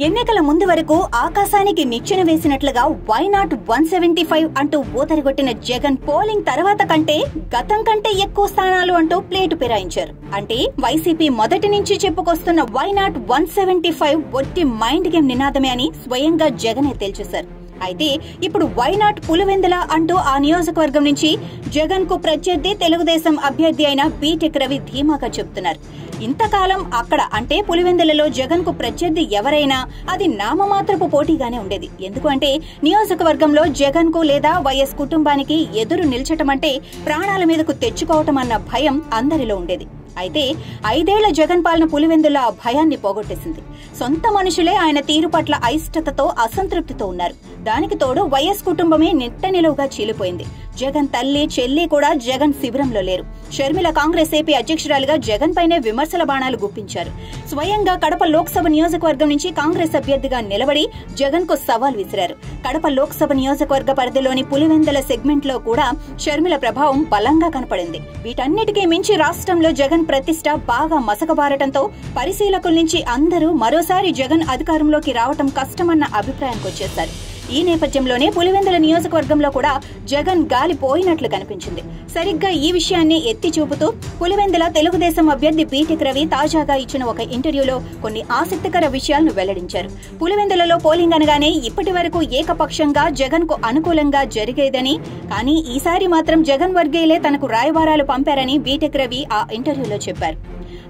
ఎన్నికల ముందు వరకు ఆకాశానికి నిచ్చెన వేసినట్లుగా వై నాట్ 175 అంటూ ఊతరిగొట్టిన జగన్ పోలింగ్ తర్వాత కంటే గతం కంటే ఎక్కువ స్థానాలు అంటూ ప్లేటు ఫిరాయించారు. అంటే వైసీపీ మొదటి నుంచి చెప్పుకొస్తున్న వై నాట్ 175 ఒట్టి మైండ్ గేమ్ నినాదమే అని స్వయంగా జగనే తేల్చేశారు. అయితే ఇప్పుడు వై నాట్ పులివెందుల అంటూ ఆ నియోజకవర్గం నుంచి జగన్ కు ప్రత్యర్థి తెలుగుదేశం అభ్యర్థి అయిన బీటెక్ రవి ధీమాగా చెబుతున్నారు. ఇంతకాలం అక్కడ అంటే పులివెందులలో జగన్ కు ప్రత్యర్థి ఎవరైనా అది నామమాత్రపు పోటీగానే ఉండేది. ఎందుకంటే నియోజకవర్గంలో జగన్ కు లేదా వైఎస్ కుటుంబానికి ఎదురు నిల్చటం అంటే ప్రాణాల మీదకు తెచ్చుకోవటం అన్న భయం అందరిలో ఉండేది. అయితే 5 ఏళ్ల జగన్ పాలన పులివెందుల ఆ భయాన్ని పోగొట్టేసింది. సొంత మనుషులే ఆయన తీరు పట్ల అయిష్టతతో అసంతృప్తితో ఉన్నారు. దానికి తోడు వైఎస్ కుటుంబమే నిట్టనిలువుగా చీలిపోయింది. జగన్ తల్లి చెల్లి కూడా జగన్ శిబిరంలో లేరు. షర్మిల కాంగ్రెస్ ఏపీ అధ్యక్షురాలిగా జగన్ పైనే విమర్శల బాణాలు గుప్పించారు. స్వయంగా కడప లోక్సభ నియోజకవర్గం నుంచి కాంగ్రెస్ అభ్యర్థిగా నిలబడి జగన్ కు సవాల్ విసిరారు. కడప లోక్సభ నియోజకవర్గ పరిధిలోని పులివెందుల సెగ్మెంట్ లో కూడా షర్మిల ప్రభావం బలంగా కనపడింది. వీటన్నిటికీ మించి రాష్ట్రంలో జగన్ ప్రతిష్ట బాగా మసకబారటంతో పరిశీలకుల నుంచి అందరూ మరోసారి జగన్ అధికారంలోకి రావటం కష్టమన్న అభిప్రాయానికి వచ్చేశారు. ఈ నేపథ్యంలోనే పులివెందుల నియోజకవర్గంలో కూడా జగన్ గాలి పోయినట్లు కనిపించింది. సరిగ్గా ఈ విషయాన్ని ఎత్తి చూపుతూ పులివెందుల తెలుగుదేశం అభ్యర్థి బీటెక్ రవి తాజాగా ఇచ్చిన ఒక ఇంటర్వ్యూలో కొన్ని ఆసక్తికర విషయాలను వెల్లడించారు. పులివెందులలో పోలింగ్ అనగానే ఇప్పటి వరకు ఏకపక్షంగా జగన్ కు అనుకూలంగా జరిగేదని, కానీ ఈసారి మాత్రం జగన్ వర్గీయులే తనకు రాయబారాలు పంపారని బీటెక్ రవి ఆ ఇంటర్వ్యూలో చెప్పారు.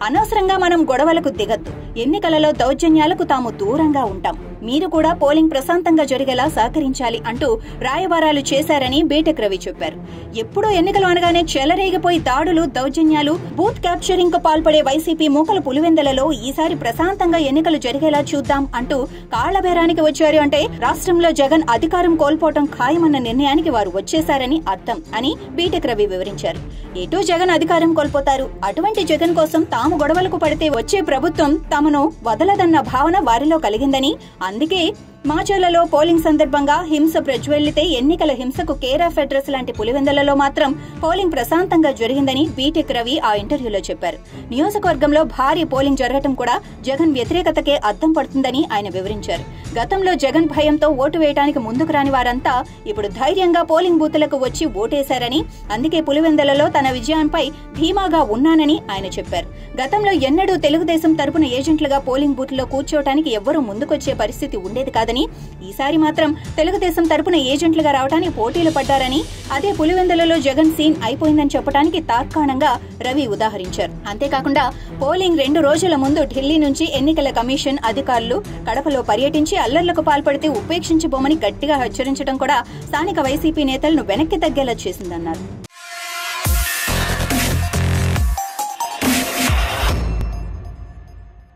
అనవసరంగా మనం గొడవలకు దిగద్దు, ఎన్నికలలో దౌర్జన్యాలకు తాము దూరంగా ఉంటాం, మీరు కూడా పోలింగ్ ప్రశాంతంగా జరిగేలా సహకరించాలి అంటూ రాయబారాలు చేశారని బీటెక్ రవి చెప్పారు. ఎప్పుడూ ఎన్నికలు అనగానే చెలరేగిపోయి దాడులు, దౌర్జన్యాలు, బూత్ క్యాప్చరింగ్ కు పాల్పడే వైసీపీ మూకలు పులివెందులలో ఈసారి ప్రశాంతంగా ఎన్నికలు జరిగేలా చూద్దాం అంటూ కాళ్లబేరానికి వచ్చారు. అంటే రాష్ట్రంలో జగన్ అధికారం కోల్పోవటం ఖాయమన్న నిర్ణయానికి వారు వచ్చేశారని అర్థం అని బీటెక్ రవి వివరించారు. ఎటూ జగన్ అధికారం కోల్పోతారు, అటువంటి జగన్ కోసం తాము గొడవలకు పడితే వచ్చే ప్రభుత్వం తమను వదలదన్న భావన వారిలో కలిగిందని, అందుకే మాచర్లలో పోలింగ్ సందర్భంగా హింస ప్రజ్వలితే ఎన్నికల హింసకు కేర్ ఆఫ్ అడ్రస్ లాంటి పులివెందులలో మాత్రం పోలింగ్ ప్రశాంతంగా జరిగిందని బీటెక్ రవి ఆ ఇంటర్వ్యూలో చెప్పారు. నియోజకవర్గంలో భారీ పోలింగ్ జరగటం కూడా జగన్ వ్యతిరేకతకే అద్దం పడుతుందని ఆయన వివరించారు. గతంలో జగన్ భయంతో ఓటు వేయడానికి ముందుకు రాని వారంతా ఇప్పుడు ధైర్యంగా పోలింగ్ బూతులకు వచ్చి ఓటేశారని, అందుకే పులివెందులలో తన విజయంపై ధీమాగా ఉన్నానని ఆయన చెప్పారు. గతంలో ఎన్నడూ తెలుగుదేశం తరపున ఏజెంట్లుగా పోలింగ్ బూత్లో కూర్చోవటానికి ఎవ్వరూ ముందుకొచ్చే పరిస్థితి ఉండేది కాదని, ఈసారి మాత్రం తెలుగుదేశం తరపున ఏజెంట్లుగా రావడానికి పోటీలు పడ్డారని, అదే పులివెందులలో జగన్ సీన్ అయిపోయిందని చెప్పడానికి తార్కాణంగా రవి ఉదాహరించారు. అంతేకాకుండా పోలింగ్ 2 రోజుల ముందు ఢిల్లీ నుంచి ఎన్నికల కమిషన్ అధికారులు కడపలో పర్యటించి అల్లర్లకు పాల్పడితే ఉపేక్షించబోమని గట్టిగా హెచ్చరించడం కూడా స్థానిక వైసీపీ నేతలను వెనక్కి తగ్గేలా చేసిందన్నారు.